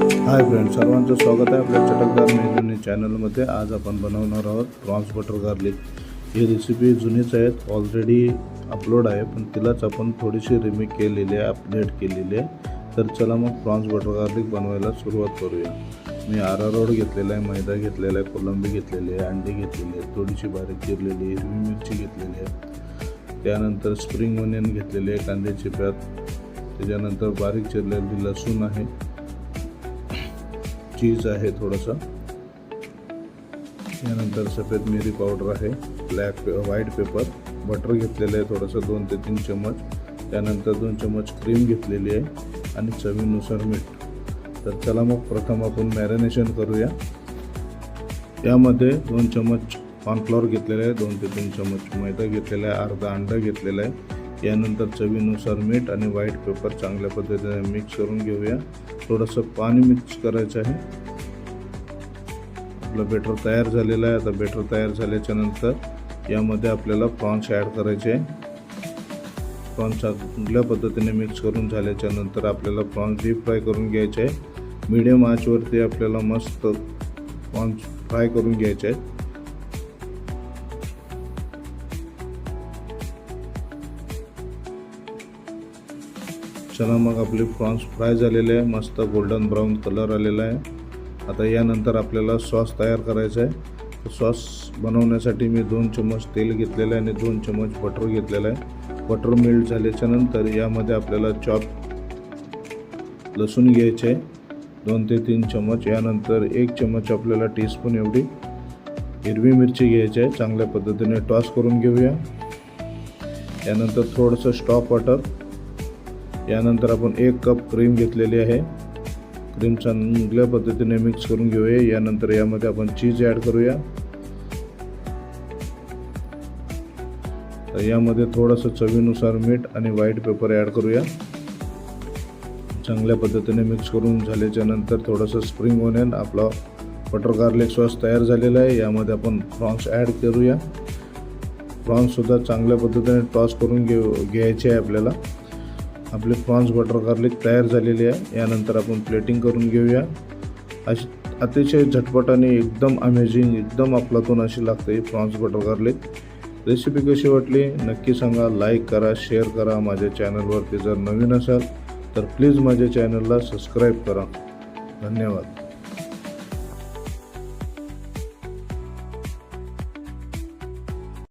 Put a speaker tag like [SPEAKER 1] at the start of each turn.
[SPEAKER 1] Hi friends, सर्वांचं स्वागत आहे आपल्या चटकदार मेन्यूनी चॅनलमध्ये। आज आपण बनवणार आहोत प्रॉन्स बटर गार्लिक। ही रेसिपी जुनीच आहे, ऑलरेडी अपलोड आहे, पण तिलाच आपण थोडीशी रिमेक केलेली आहे, अपडेट केलेली आहे। तर चला मग प्रॉन्स बटर गार्लिक बनवायला सुरुवात करूया। मी अरारोट घेतलेला आहे, मैदा घेतलेला आहे, कोलंबी घेतलेली आहे, अंडी घेतलेली आहे, थोडीशी बारीक चिरलेली हिरवी मिरची घेतलेली आहे, त्यानंतर स्प्रिंग ऑनियन घेतलेले आहे, कांद्याची पात, त्याच्यानंतर बारीक चिरलेली लसूण आहे, चीज आहे थोडासा, यानंतर सफ़ेद मिरी पावडर आहे, व्हाईट पेपर, बटर घेतलेलं आहे थोडंसं 2 ते 3 चम्मच, त्यानंतर 2 चम्मच क्रीम घेतलेली आहे आणि चवीनुसार मीठ। तर चला मग प्रथम आपण मॅरिनेशन करूया। यामध्ये 2 चम्मच कॉर्नफ्लॉवर घेतलेलं आहे, 2 ते 3 चम्मच मैदा घेतलेला आहे, अर्धा अंडा घेतलेला आहे, यानंतर चवीनुसार मीठ आणि व्हाईट पेपर चांगल्या पद्धतीने मिक्स करून घेऊया। थोडंसं पाणी मिक्स करायचं आहे। आपलं बेटर तयार झालेलं आहे। आता बेटर तयार झाल्याच्या नंतर यामध्ये आपल्याला प्रॉन्स ॲड करायचे आहे। प्रॉन्स चांगल्या पद्धतीने मिक्स करून झाल्याच्या नंतर आपल्याला प्रॉन्स डीप फ्राय करून घ्यायचे आहे। मीडियम आचवरती आपल्याला मस्त प्रॉन्स फ्राय करून घ्यायचे आहेत। चला मग आपले प्रॉन्स फ्राय झालेले आहे, मस्त गोल्डन ब्राऊन कलर आलेला आहे। आता यानंतर आपल्याला सॉस तयार करायचा आहे। सॉस बनवण्यासाठी मी 2 चम्मच तेल घेतलेलं आहे आणि 2 चम्मच बटर घेतलेलं आहे। बटर मेल्ट झाल्याच्या नंतर यामध्ये आपल्याला चॉप लसूण घ्यायचे आहे 2 ते 3 चम्मच, यानंतर 1 चम्मच आपल्याला टीस्पून एवढी हिरवी मिरची घ्यायची आहे। चांगल्या पद्धतीने टॉस करून घेऊया। यानंतर थोडंसं स्टॉप वॉटर, यानंतर आपण 1 कप क्रीम घेतलेली आहे। क्रीम चांगल्या पद्धतीने मिक्स करून घेऊया। यानंतर यामध्ये आपण चीज ॲड करूया। तर यामध्ये थोडंसं चवीनुसार मीठ आणि व्हाईट पेपर ॲड करूया। चांगल्या पद्धतीने मिक्स करून झाल्याच्या नंतर थोडंसं स्प्रिंग ऑनियन, आपला बटर गार्लिक सॉस तयार झालेला आहे। यामध्ये आपण प्रॉन्स ॲड करूया। प्रॉन्ससुद्धा चांगल्या पद्धतीने टॉस करून घ्यायचे आहे आपल्याला। आपले प्रॉन्स बटर गार्लिक तयार झालेले आहे। यानंतर आपण प्लेटिंग करून घेऊया। अशी अतिशय झटपट आणि एकदम अमेझिंग, एकदम अफलातून अशी लागते प्रॉन्स बटर गार्लिक। रेसिपी कशी वाटली नक्की सांगा, लाईक करा, शेअर करा। माझ्या चॅनलवरती जर नवीन असाल तर प्लीज माझ्या चॅनलला सबस्क्राईब करा। धन्यवाद।